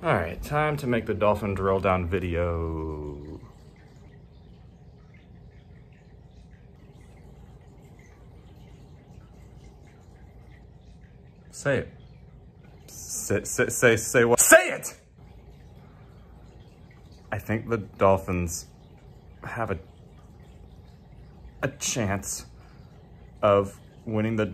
All right, time to make the Dolphin drill down video. Say it. Say what? Say it! I think the Dolphins have a chance of winning the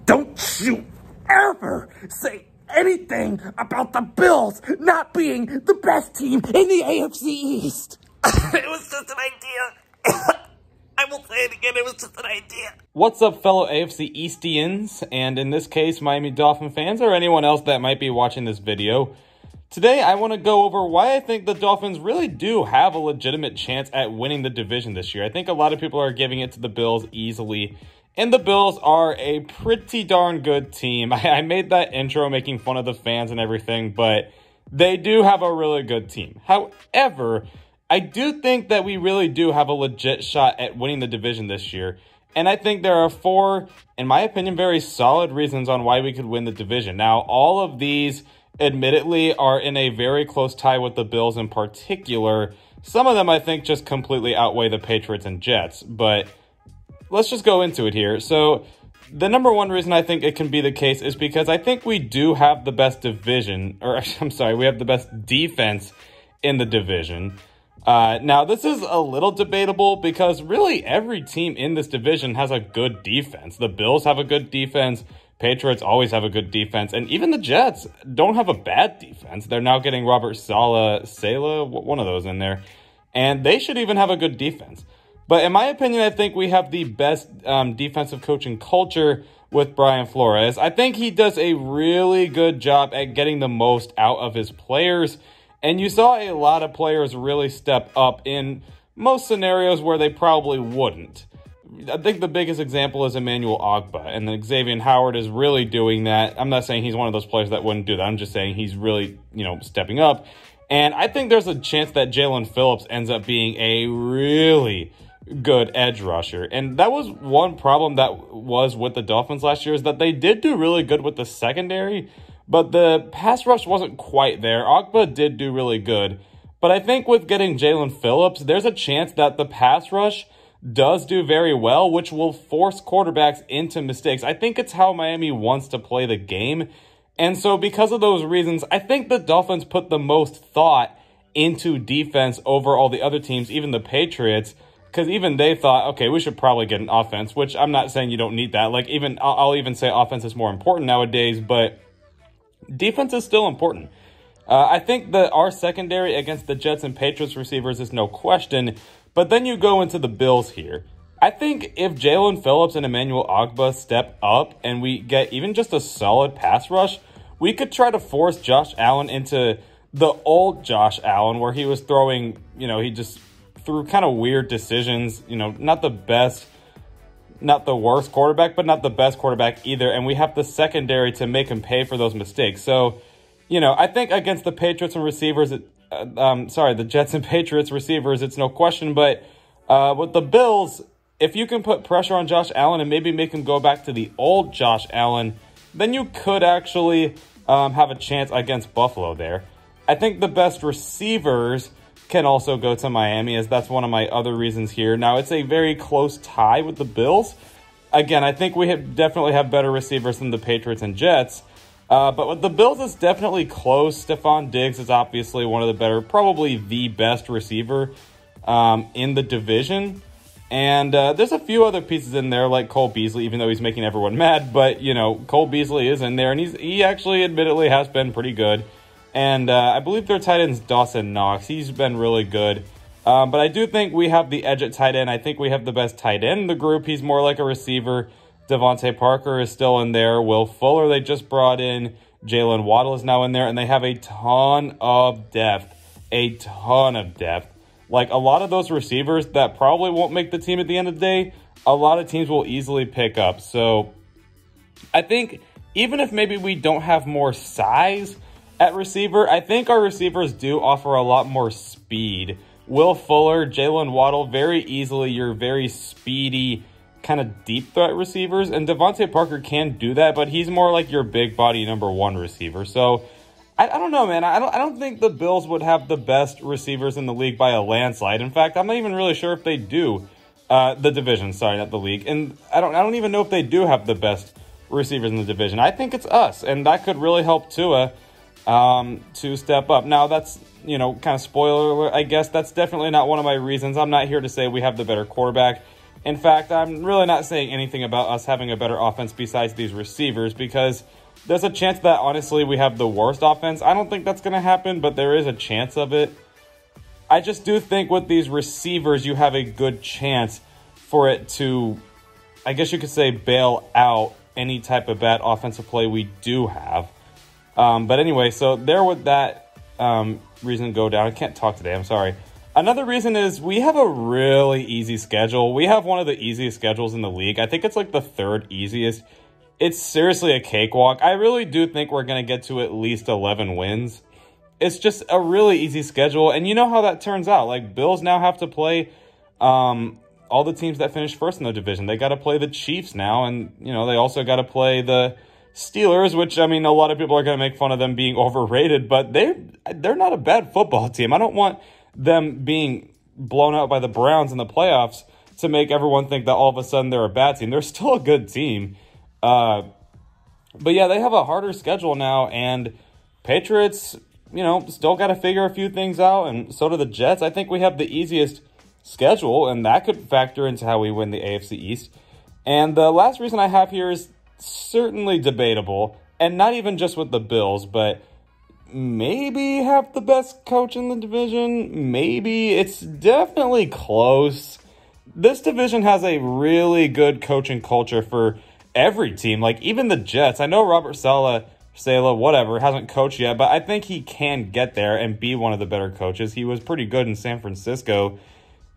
Don't you ever say anything about the Bills not being the best team in the AFC East. It was just an idea. I will say it again, it was just an idea. What's up, fellow AFC Eastians, and in this case, Miami Dolphin fans, or anyone else that might be watching this video. Today, I want to go over why I think the Dolphins really do have a legitimate chance at winning the division this year. I think a lot of people are giving it to the Bills easily, and the Bills are a pretty darn good team. I made that intro making fun of the fans and everything, but they do have a really good team. However, I do think that we really do have a legit shot at winning the division this year. And I think there are 4, in my opinion, very solid reasons on why we could win the division. Now, all of these, admittedly, are in a very close tie with the Bills in particular. Some of them, I think, just completely outweigh the Patriots and Jets. But let's just go into it here. So the number one reason I think it can be the case is because I think we do have the best division, or I'm sorry, we have the best defense in the division. Now, this is a little debatable because really every team in this division has a good defense. The Bills have a good defense. Patriots always have a good defense. And even the Jets don't have a bad defense. They're now getting Robert Saleh, one of those in there. And they should even have a good defense. But in my opinion, I think we have the best defensive coaching culture with Brian Flores. I think he does a really good job at getting the most out of his players. And you saw a lot of players really step up in most scenarios where they probably wouldn't. I think the biggest example is Emmanuel Ogbah, and then Xavier Howard is really doing that. I'm not saying he's one of those players that wouldn't do that. I'm just saying he's really, stepping up. And I think there's a chance that Jaelan Phillips ends up being a really good edge rusher. And that was one problem that was with the Dolphins last year, is that they did do really good with the secondary, but the pass rush wasn't quite there. Ogbah did do really good. But I think with getting Jaelan Phillips, there's a chance that the pass rush does do very well, which will force quarterbacks into mistakes. I think it's how Miami wants to play the game. And so because of those reasons, I think the Dolphins put the most thought into defense over all the other teams, even the Patriots, because even they thought, okay, we should probably get an offense, which I'm not saying you don't need that. Like, I'll even say offense is more important nowadays, but defense is still important. I think that our secondary against the Jets and Patriots receivers is no question, but then you go into the Bills here. I think if Jaelan Phillips and Emmanuel Ogbah step up and we get even just a solid pass rush, we could try to force Josh Allen into the old Josh Allen, where he was throwing, he just threw kind of weird decisions, not the best, not the worst quarterback, but not the best quarterback either. And we have the secondary to make him pay for those mistakes. So, I think against the Patriots and receivers, the Jets and Patriots receivers, it's no question. But with the Bills, if you can put pressure on Josh Allen and maybe make him go back to the old Josh Allen, then you could actually have a chance against Buffalo there. I think the best receivers can also go to Miami, as that's one of my other reasons here. Now, it's a very close tie with the Bills. Again, I think we definitely have better receivers than the Patriots and Jets. But with the Bills, it's definitely close. Stephon Diggs is obviously one of the better, probably the best receiver in the division. And there's a few other pieces in there, like Cole Beasley, even though he's making everyone mad. But, Cole Beasley is in there, and he actually admittedly has been pretty good. And I believe their tight end's Dawson Knox. He's been really good. But I do think we have the edge at tight end. I think we have the best tight end in the group. He's more like a receiver. Devontae Parker is still in there. Will Fuller, they just brought in. Jalen Waddle is now in there. And they have a ton of depth. A ton of depth. Like, a lot of those receivers that probably won't make the team at the end of the day, a lot of teams will easily pick up. So I think even if maybe we don't have more size at receiver, I think our receivers do offer a lot more speed. Will Fuller, Jalen Waddle, very easily your very speedy kind of deep threat receivers, and Devontae Parker can do that, but he's more like your big body #1 receiver. So I don't know, man. I don't think the Bills would have the best receivers in the league by a landslide. In fact, I'm not even really sure if they do. The division, sorry, not the league. And I don't even know if they do have the best receivers in the division. I think it's us, and that could really help Tua to step up. Now, that's, you know, kind of spoiler alert, I guess. That's definitely not one of my reasons. I'm not here to say we have the better quarterback. In fact, I'm really not saying anything about us having a better offense besides these receivers, because there's a chance that, honestly, we have the worst offense. I don't think that's going to happen, but there is a chance of it. I just do think with these receivers, you have a good chance for it to, I guess you could say, bail out any type of bad offensive play we do have. But anyway, so there would that reason go down. I can't talk today, I'm sorry. Another reason is we have a really easy schedule. We have one of the easiest schedules in the league. I think it's like the 3rd easiest. It's seriously a cakewalk. I really do think we're going to get to at least 11 wins. It's just a really easy schedule, and you know how that turns out. Like, Bills now have to play all the teams that finished first in the division. They got to play the Chiefs now, and, you know, they also got to play the Steelers, which, I mean, a lot of people are going to make fun of them being overrated, but they're not a bad football team. I don't want them being blown out by the Browns in the playoffs to make everyone think that all of a sudden they're a bad team. They're still a good team. But yeah, they have a harder schedule now, and Patriots, you know, still got to figure a few things out, and so do the Jets. I think we have the easiest schedule, and that could factor into how we win the AFC East. And the last reason I have here is certainly debatable, and not even just with the Bills, but maybe have the best coach in the division. Maybe. It's definitely close. This division has a really good coaching culture for every team, like even the Jets. I know Robert Saleh, whatever, hasn't coached yet, but I think he can get there and be one of the better coaches. He was pretty good in San Francisco.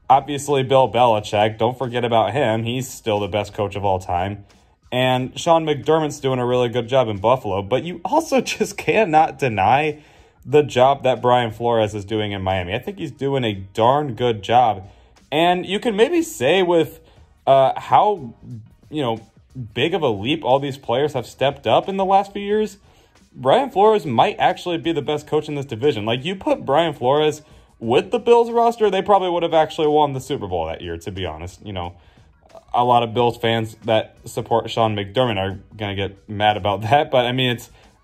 Obviously, Bill Belichick, don't forget about him. He's still the best coach of all time. And Sean McDermott's doing a really good job in Buffalo, but you also just cannot deny the job that Brian Flores is doing in Miami. I think he's doing a darn good job. And you can maybe say with how, you know, big of a leap all these players have stepped up in the last few years, Brian Flores might actually be the best coach in this division. Like, you put Brian Flores with the Bills roster, they probably would have actually won the Super Bowl that year, to be honest. You know, a lot of Bills fans that support Sean McDermott are going to get mad about that, but I mean,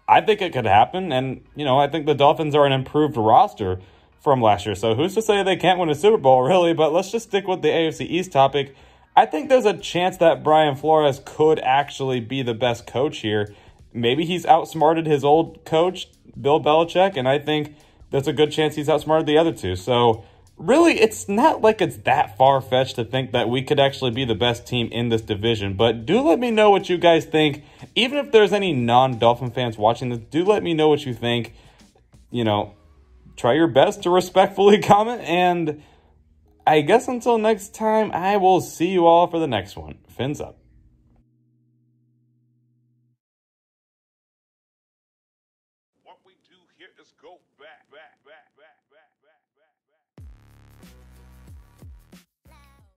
I think it could happen, and, you know, I think the Dolphins are an improved roster from last year, so who's to say they can't win a Super Bowl, really? But let's just stick with the AFC East topic. I think there's a chance that Brian Flores could actually be the best coach here. Maybe he's outsmarted his old coach, Bill Belichick, and I think there's a good chance he's outsmarted the other two. So really, it's not like it's that far-fetched to think that we could actually be the best team in this division. But do let me know what you guys think. Even if there's any non-Dolphin fans watching this, do let me know what you think. You know, try your best to respectfully comment. And I guess until next time, I will see you all for the next one. Fins up.